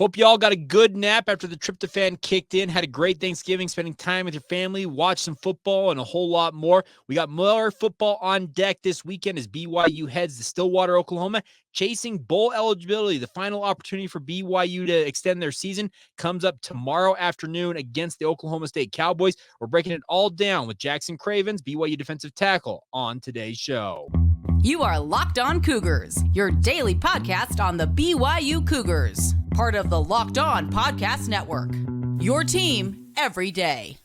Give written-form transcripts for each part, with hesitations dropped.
Hope you all got a good nap after the tryptophan kicked in. Had a great Thanksgiving, spending time with your family, watched some football, and a whole lot more. We got more football on deck this weekend as BYU heads to Stillwater, Oklahoma, chasing bowl eligibility. The final opportunity for BYU to extend their season comes up tomorrow afternoon against the Oklahoma State Cowboys. We're breaking it all down with Jackson Cravens, BYU defensive tackle, on today's show. You are Locked On Cougars, your daily podcast on the BYU Cougars, part of the Locked On Podcast Network. Your team every day.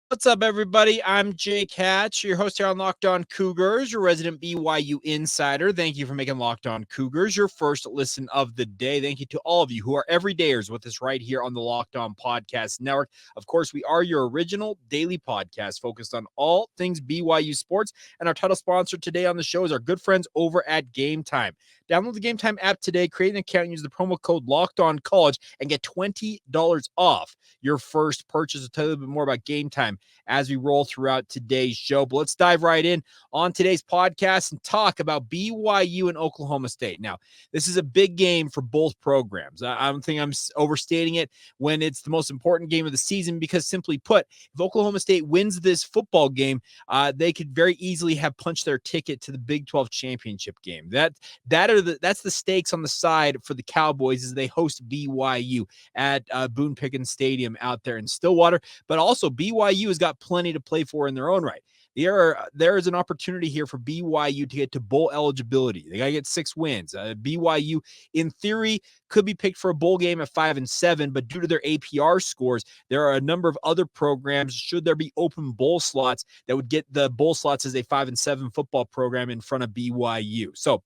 What's up, everybody? I'm Jake Hatch, your host here on Locked On Cougars, your resident BYU insider. Thank you for making Locked On Cougars your first listen of the day. Thank you to all of you who are everydayers with us right here on the Locked On Podcast Network. Of course, we are your original daily podcast focused on all things BYU sports, and our title sponsor today on the show is our good friends over at Game Time. Download the Game Time app today, create an account, and use the promo code LOCKEDONCollege and get $20 off your first purchase. I'll tell you a little bit more about Game Time as we roll throughout today's show. But let's dive right in on today's podcast and talk about BYU and Oklahoma State. Now, this is a big game for both programs. I don't think I'm overstating it when it's the most important game of the season because, simply put, if Oklahoma State wins this football game, they could very easily have punched their ticket to the Big 12 championship game. That's the stakes on the side for the Cowboys as they host BYU at Boone Pickens Stadium out there in Stillwater. But also BYU has got plenty to play for in their own right. There is an opportunity here for BYU to get to bowl eligibility. They got to get 6 wins. BYU, in theory, could be picked for a bowl game at 5-7, but due to their APR scores, there are a number of other programs, should there be open bowl slots, that would get the bowl slots as a 5-7 football program in front of BYU. So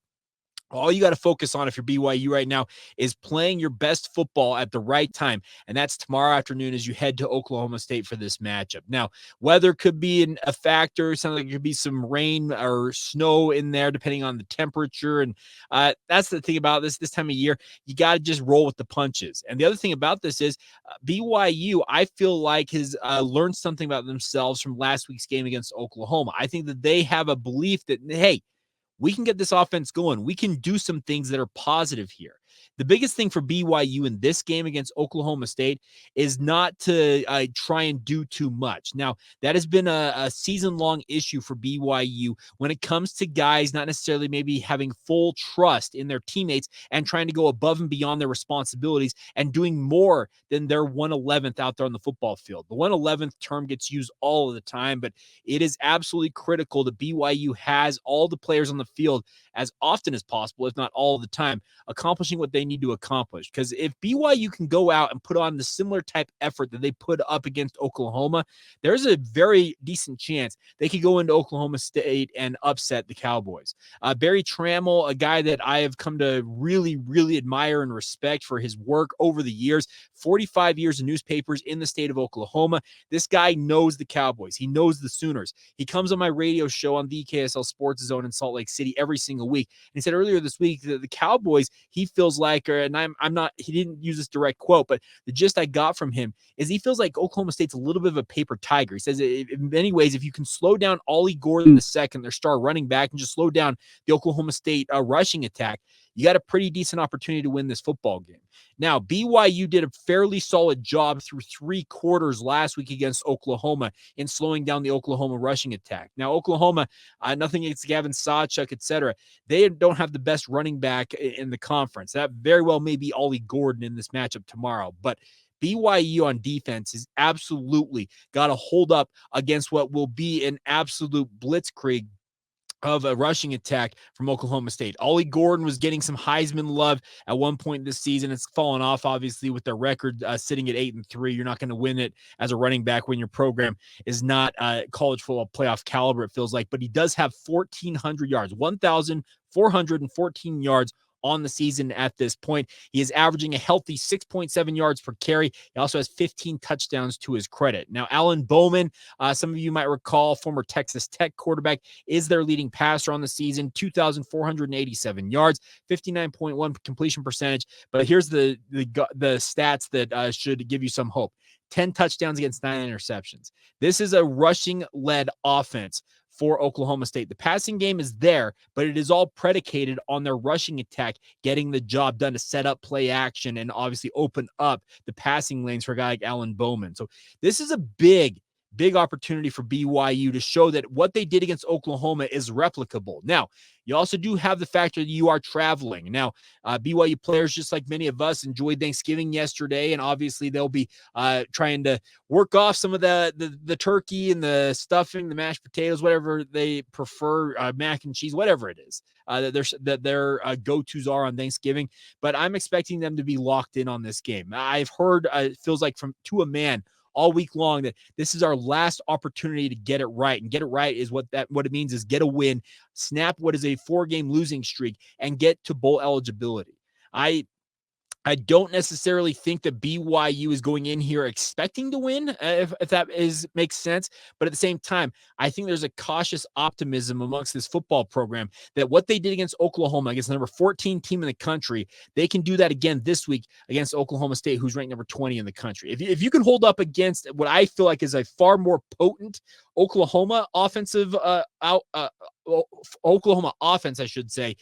all you got to focus on if you're BYU right now is playing your best football at the right time, and that's tomorrow afternoon as you head to Oklahoma State for this matchup. Now, weather could be a factor. Sounds like there could be some rain or snow in there depending on the temperature, and that's the thing about this time of year. You got to just roll with the punches. And the other thing about this is BYU, I feel like, has learned something about themselves from last week's game against Oklahoma. I think that they have a belief that, hey, we can get this offense going. We can do some things that are positive here. The biggest thing for BYU in this game against Oklahoma State is not to try and do too much. Now, that has been a season-long issue for BYU when it comes to guys not necessarily maybe having full trust in their teammates and trying to go above and beyond their responsibilities and doing more than their 111th out there on the football field. The 111th term gets used all of the time, but it is absolutely critical that BYU has all the players on the field as often as possible, if not all the time, accomplishing what they need to accomplish. Because if BYU can go out and put on the similar type effort that they put up against Oklahoma, there's a very decent chance they could go into Oklahoma State and upset the Cowboys. Barry Trammell, a guy that I have come to really, really admire and respect for his work over the years, 45 years of newspapers in the state of Oklahoma. This guy knows the Cowboys. He knows the Sooners. He comes on my radio show on the KSL Sports Zone in Salt Lake City every single week. And he said earlier this week that the Cowboys, he feels like, and I'm not, he didn't use this direct quote, but the gist I got from him is he feels like Oklahoma State's a little bit of a paper tiger. He says, in many ways, if you can slow down Ollie Gordon II, their star running back, and just slow down the Oklahoma State rushing attack, you got a pretty decent opportunity to win this football game. Now, BYU did a fairly solid job through 3 quarters last week against Oklahoma in slowing down the Oklahoma rushing attack. Now, Oklahoma, nothing against Gavin Sawchuk, etc. They don't have the best running back in the conference. That very well may be Ollie Gordon in this matchup tomorrow, but BYU on defense has absolutely got to hold up against what will be an absolute blitzkrieg of a rushing attack from Oklahoma State. Ollie Gordon was getting some Heisman love at one point this season. It's fallen off, obviously, with their record sitting at 8-3. You're not going to win it as a running back when your program is not college football playoff caliber, it feels like. But he does have 1,400 yards, 1,414 yards on the season at this point. He is averaging a healthy 6.7 yards per carry. He also has 15 touchdowns to his credit. Now, Alan Bowman, some of you might recall, former Texas Tech quarterback, is their leading passer on the season, 2,487 yards, 59.1 completion percentage. But here's the stats that should give you some hope. 10 touchdowns against 9 interceptions. This is a rushing-led offense for Oklahoma State. The passing game is there, but it is all predicated on their rushing attack, getting the job done to set up play action and obviously open up the passing lanes for a guy like Alan Bowman. So this is a big opportunity for BYU to show that what they did against Oklahoma is replicable. Now, you also do have the factor that you are traveling. Now, BYU players, just like many of us, enjoyed Thanksgiving yesterday, and obviously they'll be trying to work off some of the turkey and the stuffing, the mashed potatoes, whatever they prefer, mac and cheese, whatever it is that their go-tos are on Thanksgiving. But I'm expecting them to be locked in on this game. I've heard, it feels like to a man, all week long, that this is our last opportunity to get it right. And get it right is what it means is get a win, snap what is a 4-game losing streak, and get to bowl eligibility. I don't necessarily think that BYU is going in here expecting to win, if that makes sense. But at the same time, I think there's a cautious optimism amongst this football program that what they did against Oklahoma, against the number 14 team in the country, they can do that again this week against Oklahoma State, who's ranked number 20 in the country. If you can hold up against what I feel like is a far more potent Oklahoma offensive, Oklahoma offense, I should say,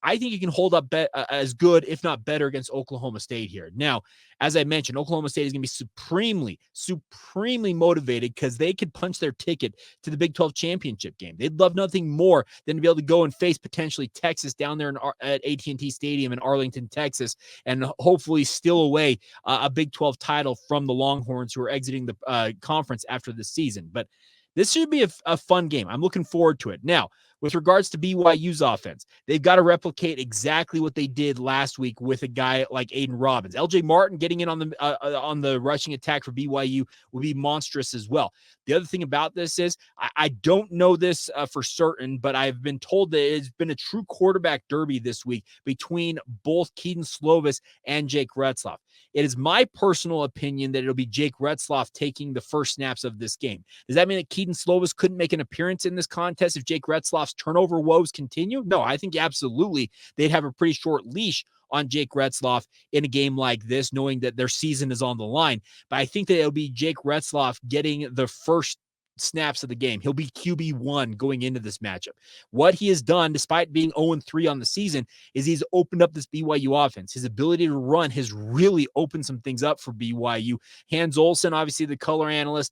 I think you can hold up as good, if not better, against Oklahoma State here. Now, as I mentioned, Oklahoma State is going to be supremely motivated because they could punch their ticket to the Big 12 championship game. They'd love nothing more than to be able to go and face potentially Texas down there at AT&T Stadium in Arlington, Texas, and hopefully steal away a Big 12 title from the Longhorns, who are exiting the conference after the season. But this should be a fun game. I'm looking forward to it. Now, with regards to BYU's offense, they've got to replicate exactly what they did last week with a guy like Aiden Robbins. LJ Martin getting in on the rushing attack for BYU will be monstrous as well. The other thing about this is I don't know this for certain, but I've been told that it's been a true quarterback derby this week between both Kedon Slovis and Jake Retzlaff. It is my personal opinion that it'll be Jake Retzlaff taking the first snaps of this game. Does that mean that Kedon Slovis couldn't make an appearance in this contest if Jake Retzlaff's turnover woes continue? No, I think absolutely they'd have a pretty short leash on Jake Retzlaff in a game like this, knowing that their season is on the line. But I think that it'll be Jake Retzlaff getting the first snaps of the game. He'll be QB1 going into this matchup. What he has done, despite being 0-3 on the season, is he's opened up this BYU offense. His ability to run has really opened some things up for BYU. Hans Olsen, obviously the color analyst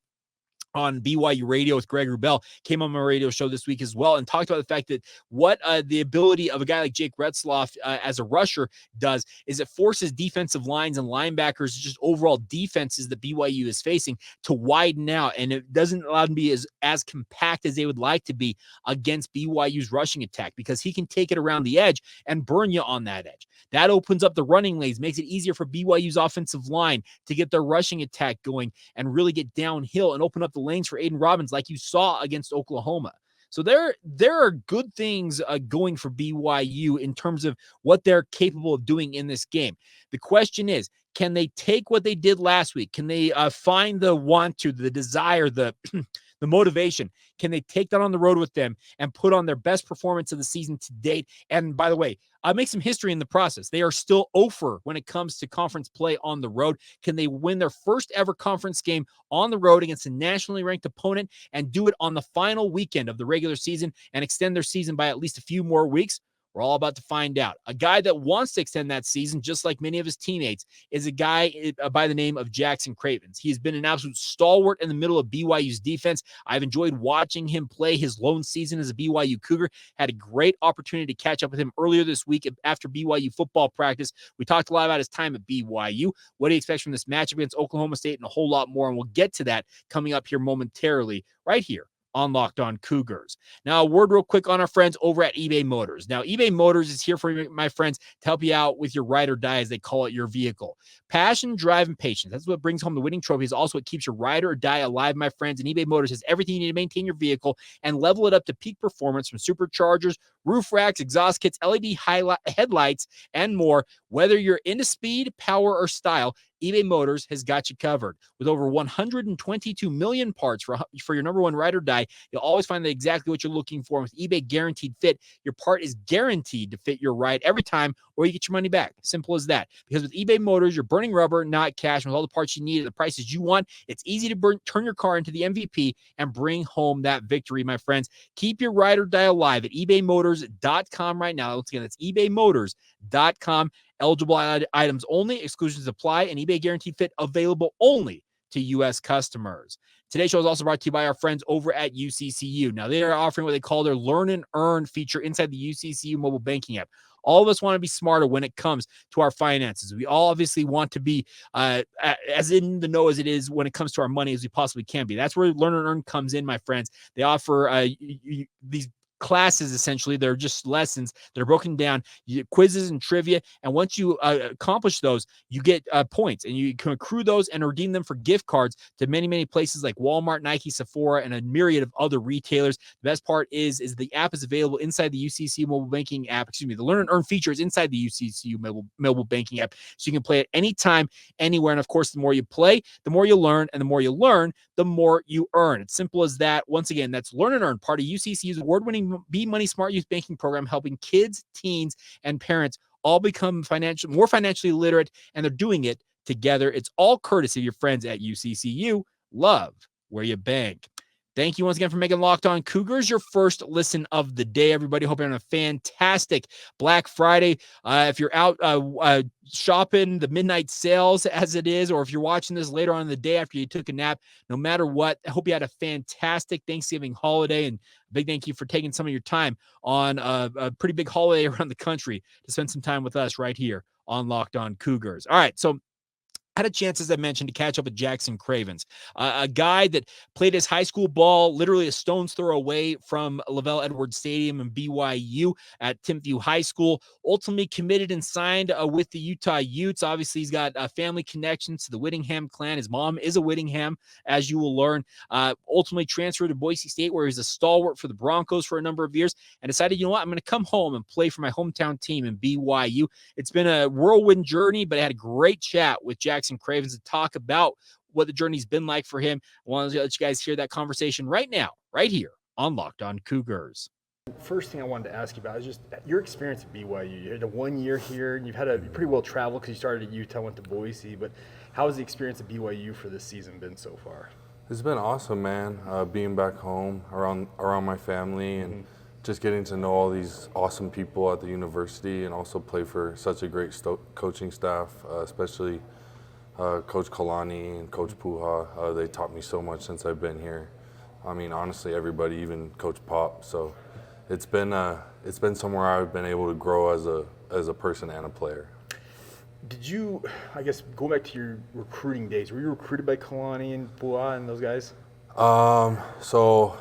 on BYU Radio with Greg Wrubell, came on my radio show this week as well and talked about the fact that what the ability of a guy like Jake Retzlaff as a rusher does is it forces defensive lines and linebackers, just overall defenses that BYU is facing, to widen out, and it doesn't allow them to be as compact as they would like to be against BYU's rushing attack, because he can take it around the edge and burn you on that edge. That opens up the running lanes, makes it easier for BYU's offensive line to get their rushing attack going and really get downhill and open up the lanes for Aiden Robbins like you saw against Oklahoma. So there are good things going for BYU in terms of what they're capable of doing in this game. The question is, can they take what they did last week? Can they find the want to, the desire, the motivation? Can they take that on the road with them and put on their best performance of the season to date? And by the way, make some history in the process. They are still 0-4 when it comes to conference play on the road. Can they win their first ever conference game on the road against a nationally ranked opponent and do it on the final weekend of the regular season and extend their season by at least a few more weeks? We're all about to find out. A guy that wants to extend that season, just like many of his teammates, is a guy by the name of Jackson Cravens. He's been an absolute stalwart in the middle of BYU's defense. I've enjoyed watching him play his lone season as a BYU Cougar. Had a great opportunity to catch up with him earlier this week after BYU football practice. We talked a lot about his time at BYU, what he expects from this matchup against Oklahoma State, and a whole lot more. And we'll get to that coming up here momentarily, right here on Locked On Cougars. Now, a word real quick on our friends over at eBay Motors. Now, eBay Motors is here for you, my friends, to help you out with your ride or die, as they call it, your vehicle. Passion, drive, and patience. That's what brings home the winning trophy. Is also what keeps your ride or die alive, my friends. And eBay Motors has everything you need to maintain your vehicle and level it up to peak performance, from superchargers, roof racks, exhaust kits, LED headlights, and more. Whether you're into speed, power, or style, eBay Motors has got you covered. With over 122 million parts for your number one ride or die, you'll always find exactly what you're looking for. With eBay Guaranteed Fit, your part is guaranteed to fit your ride every time, or you get your money back. Simple as that. Because with eBay Motors, you're burning rubber, not cash. With all the parts you need at the prices you want, it's easy to turn your car into the MVP and bring home that victory, my friends. Keep your ride or die alive at ebaymotors.com right now. Once again, that's ebaymotors.com. Eligible items only. Exclusions apply. And eBay Guaranteed Fit available only to U.S. customers. Today's show is also brought to you by our friends over at UCCU. Now, they are offering what they call their Learn and Earn feature inside the UCCU mobile banking app. All of us want to be smarter when it comes to our finances. We all obviously want to be as in the know as it is when it comes to our money as we possibly can be. That's where Learn and Earn comes in, my friends. They offer these classes, essentially. They're just lessons that are broken down, quizzes and trivia. And once you accomplish those, you get points, and you can accrue those and redeem them for gift cards to many, many places like Walmart, Nike, Sephora, and a myriad of other retailers. The best part is the app is available inside the UCCU mobile banking app. The Learn and Earn feature is inside the UCCU mobile banking app. So you can play it anytime, anywhere. And of course, the more you play, the more you learn, and the more you learn, the more you earn. It's simple as that. Once again, that's Learn and Earn, part of UCCU's award-winning Be Money Smart Youth Banking Program, helping kids, teens, and parents all become more financially literate, and they're doing it together. It's all courtesy of your friends at UCCU. Love where you bank. Thank you once again for making Locked On Cougars your first listen of the day, everybody. Hope you're having a fantastic Black Friday. If you're out shopping, the midnight sales as it is, or if you're watching this later on in the day after you took a nap, no matter what, I hope you had a fantastic Thanksgiving holiday, and a big thank you for taking some of your time on a pretty big holiday around the country to spend some time with us right here on Locked On Cougars. All right, so had a chance, as I mentioned, to catch up with Jackson Cravens, a guy that played his high school ball literally a stone's throw away from Lavelle Edwards Stadium and BYU at Timpview High School. Ultimately committed and signed with the Utah Utes. Obviously, he's got family connections to the Whittingham clan. His mom is a Whittingham, as you will learn. Ultimately transferred to Boise State, where he's a stalwart for the Broncos for a number of years, and decided, you know what, I'm going to come home and play for my hometown team in BYU. It's been a whirlwind journey, but I had a great chat with Jackson Cravens to talk about what the journey's been like for him. I want to let you guys hear that conversation right now, right here on Locked On Cougars. First thing I wanted to ask you about is just your experience at BYU. You had a 1 year here, and you've had a pretty well traveled because you started at Utah, went to Boise. But how has the experience at BYU for this season been so far? It's been awesome, man. Being back home around my family and just getting to know all these awesome people at the university, and also play for such a great coaching staff, especially Coach Kalani and Coach Puha. They taught me so much since I've been here. I mean, honestly, everybody, even Coach Pop. So it's been somewhere I've been able to grow as a person and a player. Did you, I guess, go back to your recruiting days, were you recruited by Kalani and Puha and those guys? So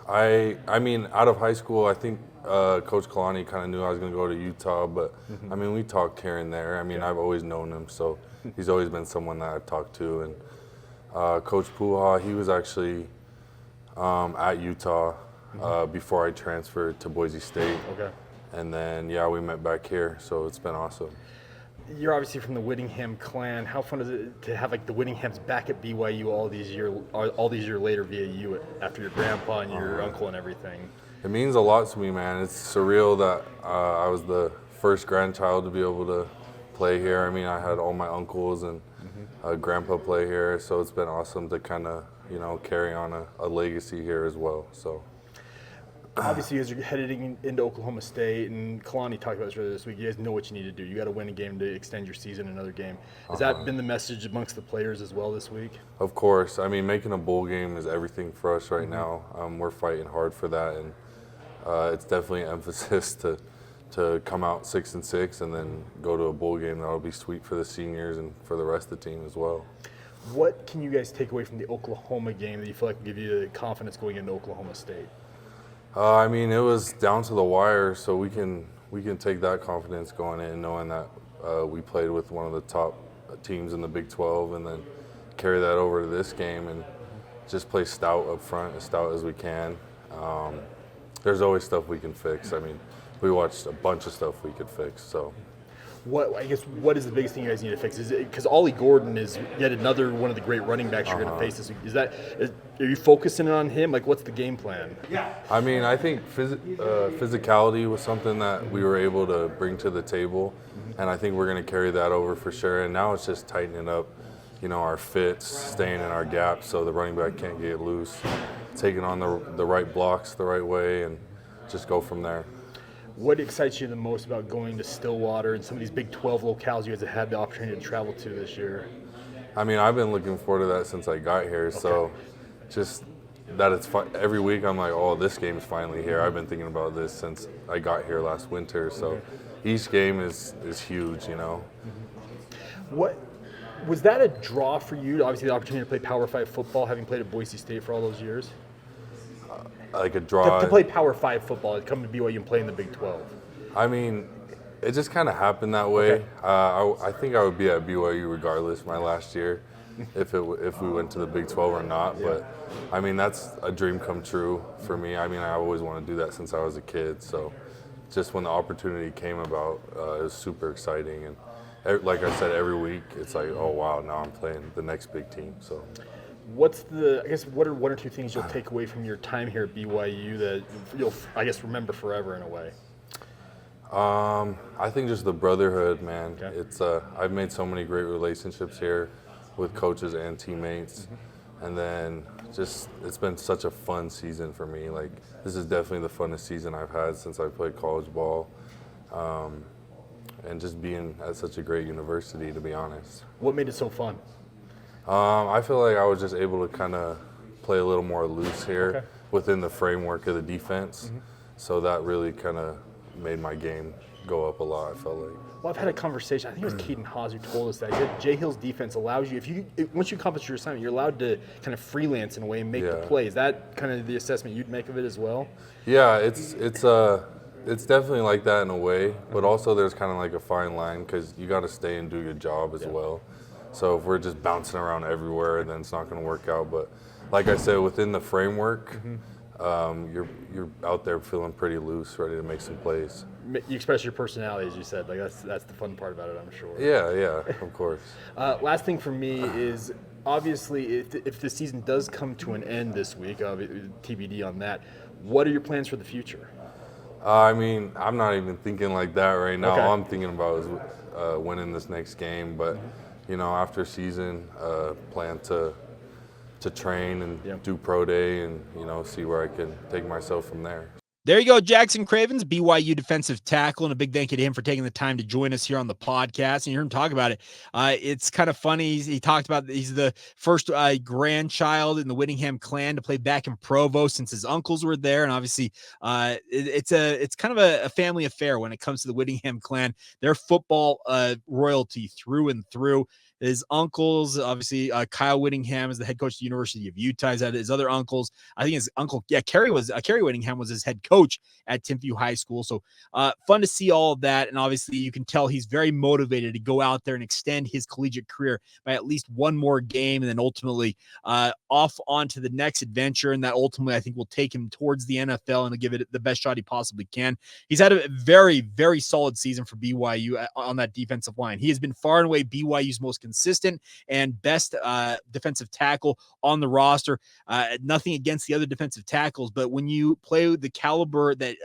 I mean, out of high school, I think Coach Kalani kind of knew I was going to go to Utah, but I mean, we talked here and there. I mean, I've always known him, so he's always been someone that I've talked to. And Coach Puha, he was actually at Utah before I transferred to Boise State. Okay. And then, yeah, we met back here, so it's been awesome. You're obviously from the Whittingham clan. How fun is it to have like the Whittinghams back at BYU all these years later via you, after your grandpa and your uncle and everything? It means a lot to me, man. It's surreal that I was the first grandchild to be able to play here. I mean, I had all my uncles and grandpa play here, so it's been awesome to kind of, carry on a legacy here as well. So. Obviously, as you're heading into Oklahoma State, and Kalani talked about this earlier this week, you guys know what you need to do. You got to win a game to extend your season another game. Has that been the message amongst the players as well this week? Of course. I mean, making a bowl game is everything for us right now. We're fighting hard for that, and it's definitely an emphasis to come out 6-6 and then go to a bowl game. That'll be sweet for the seniors and for the rest of the team as well. What can you guys take away from the Oklahoma game that you feel like will give you the confidence going into Oklahoma State? I mean, it was down to the wire, so we can take that confidence going in, knowing that we played with one of the top teams in the Big 12, and then carry that over to this game and just play stout up front, as stout as we can. There's always stuff we can fix. I mean, we watched a bunch of stuff we could fix, so. What is the biggest thing you guys need to fix? Is it because Ollie Gordon is yet another one of the great running backs you're going to face this week? Are you focusing on him? Like, what's the game plan? Yeah. I mean, I think physicality was something that we were able to bring to the table, and I think we're going to carry that over for sure. And now it's just tightening up, our fits, staying in our gaps so the running back can't get loose, taking on the right blocks the right way, and just go from there. What excites you the most about going to Stillwater and some of these Big 12 locales you guys have had the opportunity to travel to this year? I mean, I've been looking forward to that since I got here. So just that it's fun. Every week I'm like, oh, this game is finally here. I've been thinking about this since I got here last winter. So each game is huge, What was that a draw for you? Obviously, the opportunity to play Power 5 football, having played at Boise State for all those years? Like a draw. To play Power 5 football, to come to BYU and play in the Big 12. I mean, it just kind of happened that way. Okay. I think I would be at BYU regardless my last year, if we went to the Big 12 or not. Yeah. But I mean, that's a dream come true for me. I mean, I always want to do that since I was a kid. So just when the opportunity came about, it was super exciting. And like I said, every week it's like, oh wow, now I'm playing the next big team. So. What are one or two things you'll take away from your time here at BYU that you'll, remember forever in a way? I think just the brotherhood, man. Okay. It's I've made so many great relationships here with coaches and teammates, and then just it's been such a fun season for me. Like, this is definitely the funnest season I've had since I played college ball, and just being at such a great university, to be honest. What made it so fun? I feel like I was just able to kind of play a little more loose here within the framework of the defense. So that really kind of made my game go up a lot, I felt like. Well, I've had a conversation, I think it was Kedon Haas who told us that Jay Hill's defense allows you, once you accomplish your assignment, you're allowed to kind of freelance in a way and make the play. Is that kind of the assessment you'd make of it as well? Yeah, it's definitely like that in a way, but also there's kind of like a fine line because you got to stay and do your job as well. So if we're just bouncing around everywhere, then it's not going to work out. But like I said, within the framework, you're out there feeling pretty loose, ready to make some plays. You express your personality, as you said. Like that's the fun part about it, I'm sure. Yeah, of course. Last thing for me is, obviously, if the season does come to an end this week, TBD on that, what are your plans for the future? I mean, I'm not even thinking like that right now. Okay. All I'm thinking about is winning this next game. But after season, plan to train and do pro day and see where I can take myself from there. There you go, Jackson Cravens, BYU defensive tackle, and a big thank you to him for taking the time to join us here on the podcast. And you heard him talk about it. It's kind of funny. He talked about he's the first grandchild in the Whittingham clan to play back in Provo since his uncles were there. And obviously, it's kind of a family affair when it comes to the Whittingham clan. They're football royalty through and through. His uncles, obviously, Kyle Whittingham is the head coach of the University of Utah. He's had his other uncles. I think his uncle, Kerry Whittingham was his head coach at Timpview High School. So fun to see all of that. And obviously, you can tell he's very motivated to go out there and extend his collegiate career by at least one more game, and then ultimately off onto the next adventure. And that ultimately, I think, will take him towards the NFL and give it the best shot he possibly can. He's had a very, very solid season for BYU on that defensive line. He has been far and away BYU's most consistent and best defensive tackle on the roster. Nothing against the other defensive tackles, but when you play the caliber that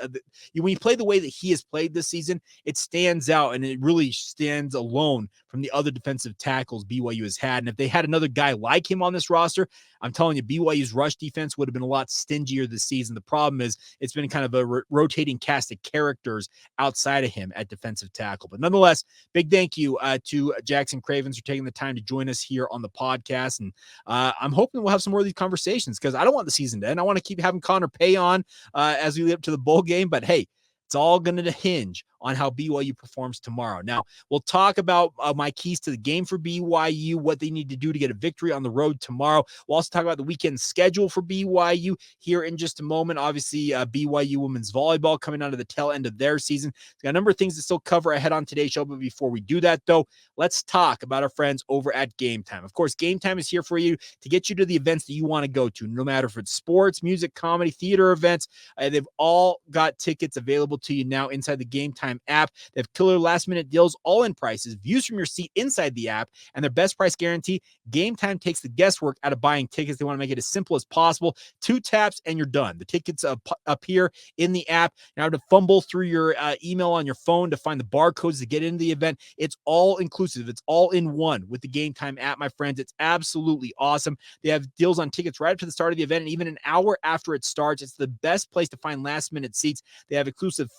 when you play the way that he has played this season, it stands out, and it really stands alone from the other defensive tackles BYU has had. And if they had another guy like him on this roster, I'm telling you, BYU's rush defense would have been a lot stingier this season. The problem is it's been kind of a rotating cast of characters outside of him at defensive tackle. But nonetheless, big thank you to Jackson Cravens for taking the time to join us here on the podcast. And I'm hoping we'll have some more of these conversations because I don't want the season to end. I want to keep having Connor Pay on as we lead up to the bowl game. But hey, it's all going to hinge on how BYU performs tomorrow. Now, we'll talk about my keys to the game for BYU, what they need to do to get a victory on the road tomorrow. We'll also talk about the weekend schedule for BYU here in just a moment. Obviously, BYU women's volleyball coming onto the tail end of their season. We've got a number of things to still cover ahead on today's show, but before we do that, though, let's talk about our friends over at Game Time. Of course, Game Time is here for you to get you to the events that you want to go to, no matter if it's sports, music, comedy, theater events. They've all got tickets available to you now inside the Game Time app. They have killer last-minute deals, all-in prices, views from your seat inside the app, and their best price guarantee. Game Time takes the guesswork out of buying tickets. They want to make it as simple as possible. 2 taps and you're done. The tickets appear in the app. Now to fumble through your email on your phone to find the barcodes to get into the event. It's all inclusive. It's all in one with the Game Time app, my friends. It's absolutely awesome. They have deals on tickets right up to the start of the event and even an hour after it starts. It's the best place to find last-minute seats. They have exclusive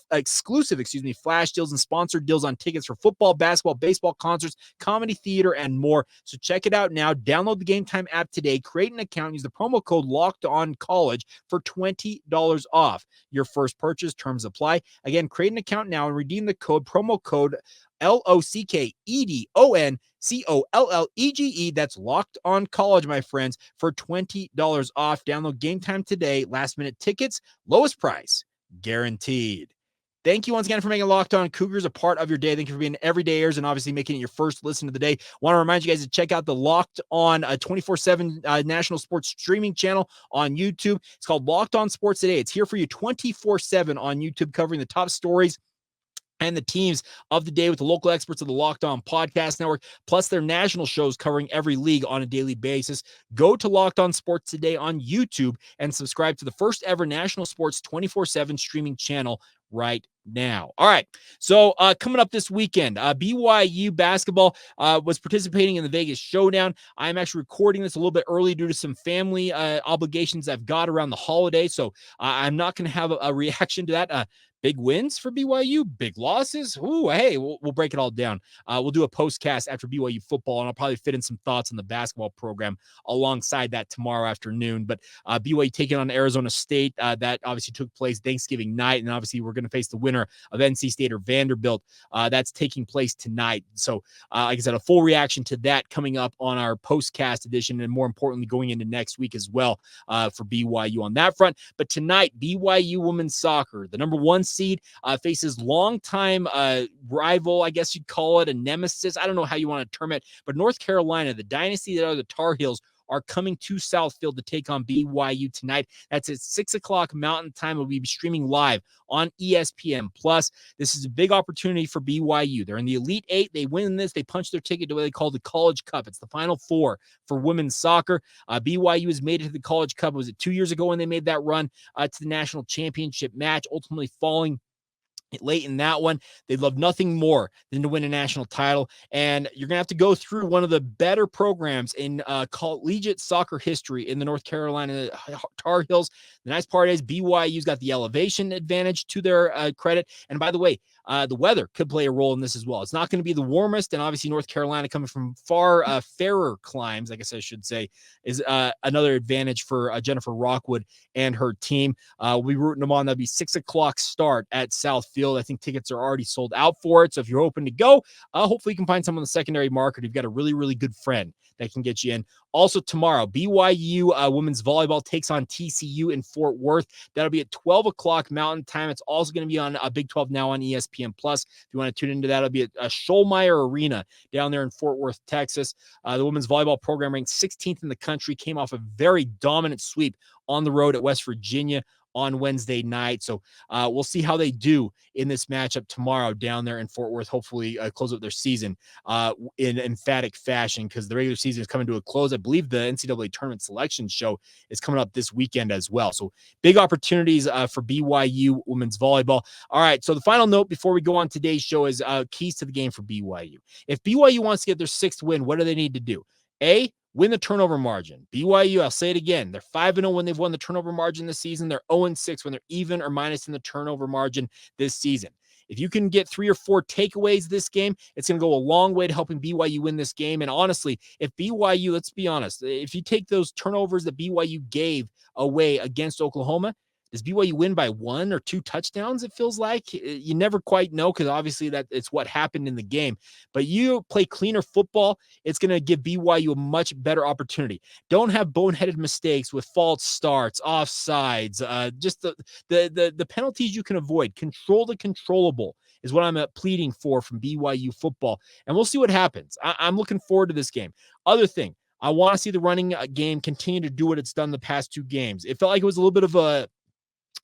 flash deals and sponsored deals on tickets for football, basketball, baseball, concerts, comedy, theater, and more. So check it out now. Download the Game Time app today. Create an account. Use the promo code LOCKEDONCollege for $20 off your first purchase. Terms apply. Again, create an account now and redeem the promo code LOCKEDONCOLLEGE. That's Locked On College, my friends, for $20 off. Download Game Time today. Last minute tickets, lowest price guaranteed. Thank you once again for making Locked On Cougars a part of your day. Thank you for being everydayers and obviously making it your first listen of the day. Want to remind you guys to check out the Locked On 24/7 national sports streaming channel on YouTube. It's called Locked On Sports Today. It's here for you 24/7 on YouTube, covering the top stories and the teams of the day with the local experts of the Locked On Podcast Network, plus their national shows covering every league on a daily basis. Go to Locked On Sports Today on YouTube and subscribe to the first ever national sports 24/7 streaming channel right now. All right. So coming up this weekend, BYU basketball was participating in the Vegas Showdown. I'm actually recording this a little bit early due to some family obligations I've got around the holiday. So I'm not going to have a reaction to that. Big wins for BYU, big losses. Ooh, hey, we'll break it all down. We'll do a postcast after BYU football, and I'll probably fit in some thoughts on the basketball program alongside that tomorrow afternoon. But BYU taking on Arizona State, that obviously took place Thanksgiving night, and obviously we're going to face the winner of NC State or Vanderbilt. That's taking place tonight. So, like I said, a full reaction to that coming up on our postcast edition, and more importantly, going into next week as well for BYU on that front. But tonight, BYU women's soccer, the number 1 seed, faces longtime rival, I guess you'd call it, a nemesis. I don't know how you want to term it, but North Carolina, the dynasty that are the Tar Heels, are coming to Southfield to take on BYU tonight. That's at 6 o'clock Mountain Time. We'll be streaming live on ESPN+. This is a big opportunity for BYU. They're in the Elite Eight. They win this. They punch their ticket to what they call the College Cup. It's the Final Four for women's soccer. BYU has made it to the College Cup. Was it 2 years ago when they made that run to the national championship match, ultimately falling late in that one? They'd love nothing more than to win a national title. And you're going to have to go through one of the better programs in collegiate soccer history in the North Carolina Tar Heels. The nice part is BYU's got the elevation advantage to their credit. And by the way, the weather could play a role in this as well. It's not going to be the warmest, and obviously North Carolina, coming from far fairer climes, I guess I should say, is another advantage for Jennifer Rockwood and her team. We'll be rooting them on. That'll be 6 o'clock start at Southfield. I think tickets are already sold out for it. So if you're open to go, hopefully you can find someone on the secondary market. You've got a really, really good friend that can get you in. Also tomorrow, BYU women's volleyball takes on TCU in Fort Worth. That'll be at 12 o'clock Mountain Time. It's also going to be on Big 12 now on ESPN+. If you want to tune into that, it'll be at Schollmeyer Arena down there in Fort Worth, Texas. The women's volleyball program ranked 16th in the country, came off a very dominant sweep on the road at West Virginia on Wednesday night. So we'll see how they do in this matchup tomorrow down there in Fort Worth. Hopefully close up their season in emphatic fashion, because the regular season is coming to a close. I believe the NCAA tournament selection show is coming up this weekend as well. So big opportunities for BYU women's volleyball. All right, so the final note before we go on today's show is keys to the game for BYU. If BYU wants to get their 6th win, what do they need to do? A, win the turnover margin. BYU, I'll say it again, they're 5-0 when they've won the turnover margin this season. They're 0-6 when they're even or minus in the turnover margin this season. If you can get 3 or 4 takeaways this game, it's going to go a long way to helping BYU win this game. And honestly, if BYU, let's be honest, if you take those turnovers that BYU gave away against Oklahoma, Does BYU win by 1 or 2 touchdowns? It feels like you never quite know, because obviously that it's what happened in the game. But you play cleaner football, it's going to give BYU a much better opportunity. Don't have boneheaded mistakes with false starts, offsides, just the penalties you can avoid. Control the controllable is what I'm pleading for from BYU football, and we'll see what happens. I'm looking forward to this game. Other thing, I want to see the running game continue to do what it's done the past 2 games. It felt like it was a little bit of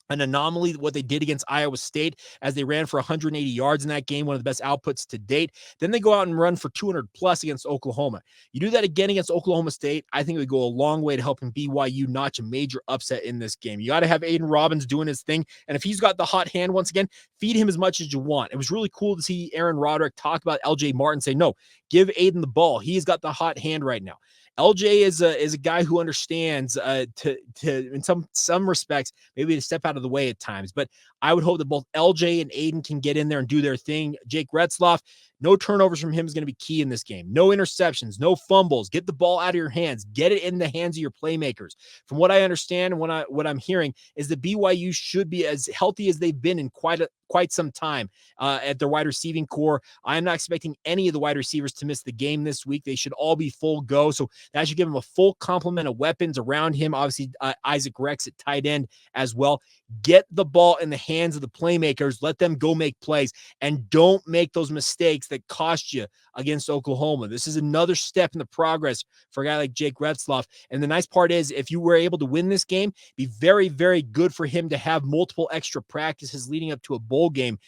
an anomaly what they did against Iowa State, as they ran for 180 yards in that game, one of the best outputs to date. Then they go out and run for 200 plus against Oklahoma. You do that again against Oklahoma State, I think it would go a long way to helping BYU notch a major upset in this game. You got to have Aiden Robbins doing his thing, and if he's got the hot hand once again, feed him as much as you want. It was really cool to see Aaron Roderick talk about LJ Martin, say, no, give Aiden the ball. He's got the hot hand right now. LJ is a guy who understands to in some respects maybe to step out of the way at times, but I would hope that both LJ and Aiden can get in there and do their thing. Jake Retzlaff, no turnovers from him is going to be key in this game. No interceptions, no fumbles. Get the ball out of your hands. Get it in the hands of your playmakers. From what I understand and what I'm hearing is that BYU should be as healthy as they've been in quite some time at their wide receiving core. I am not expecting any of the wide receivers to miss the game this week. They should all be full go. So that should give him a full complement of weapons around him. Obviously, Isaac Rex at tight end as well. Get the ball in the hands of the playmakers. Let them go make plays, and don't make those mistakes that cost you against Oklahoma. This is another step in the progress for a guy like Jake Retzlaff. And the nice part is, if you were able to win this game, be very, very good for him to have multiple extra practices leading up to a bowl game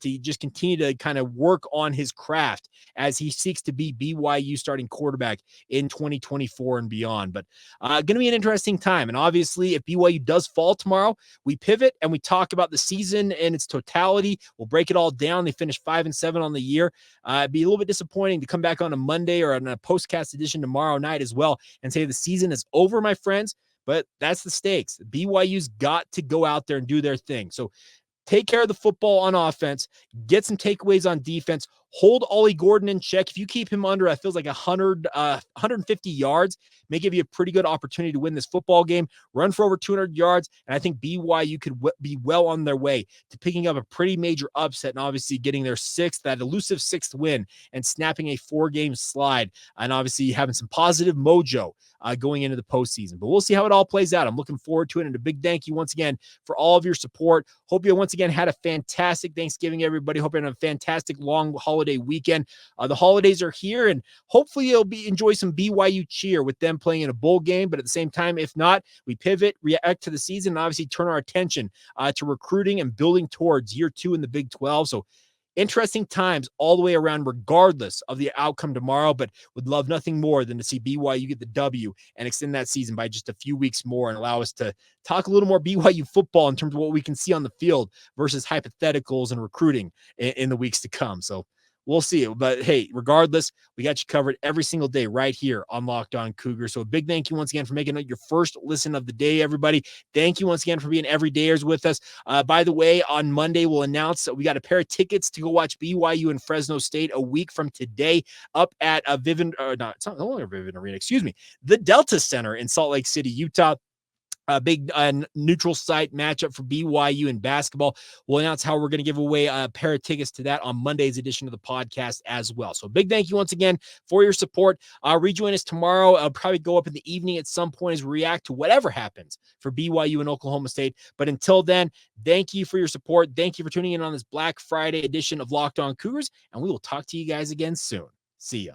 to just continue to kind of work on his craft as he seeks to be BYU starting quarterback in 2024 and beyond. But going to be an interesting time. And obviously, if BYU does fall tomorrow, we pivot and we talk about the season in its totality. We'll break it all down. They finished 5-7 on the year. It'd be a little bit disappointing to come back on a Monday or on a postcast edition tomorrow night as well and say the season is over, my friends. But that's the stakes. BYU's got to go out there and do their thing. So take care of the football on offense, get some takeaways on defense, hold Ollie Gordon in check. If you keep him under, it feels like 150 yards, may give you a pretty good opportunity to win this football game. Run for over 200 yards, and I think BYU could be well on their way to picking up a pretty major upset and obviously getting their that elusive sixth win and snapping a 4-game slide and obviously having some positive mojo going into the postseason. But we'll see how it all plays out. I'm looking forward to it, and a big thank you once again for all of your support. Hope you once again had a fantastic Thanksgiving, everybody. Hope you had a fantastic long holiday weekend. The holidays are here, and hopefully you'll enjoy some BYU cheer with them playing in a bowl game. But at the same time, if not, we pivot, react to the season, and obviously turn our attention to recruiting and building towards year 2 in the Big 12. So interesting times all the way around, regardless of the outcome tomorrow, but would love nothing more than to see BYU get the W and extend that season by just a few weeks more and allow us to talk a little more BYU football in terms of what we can see on the field versus hypotheticals and recruiting in the weeks to come. So we'll see. But hey, regardless, we got you covered every single day right here on Locked On Cougars. So a big thank you once again for making it your first listen of the day, everybody. Thank you once again for being everydayers with us. By the way, on Monday, we'll announce that we got a pair of tickets to go watch BYU and Fresno State a week from today up at it's not no longer Vivint Arena, the Delta Center in Salt Lake City, Utah. A big neutral site matchup for BYU in basketball. We'll announce how we're going to give away a pair of tickets to that on Monday's edition of the podcast as well. So big thank you once again for your support. Rejoin us tomorrow. I'll probably go up in the evening at some point as we react to whatever happens for BYU and Oklahoma State. But until then, thank you for your support. Thank you for tuning in on this Black Friday edition of Locked On Cougars, and we will talk to you guys again soon. See ya.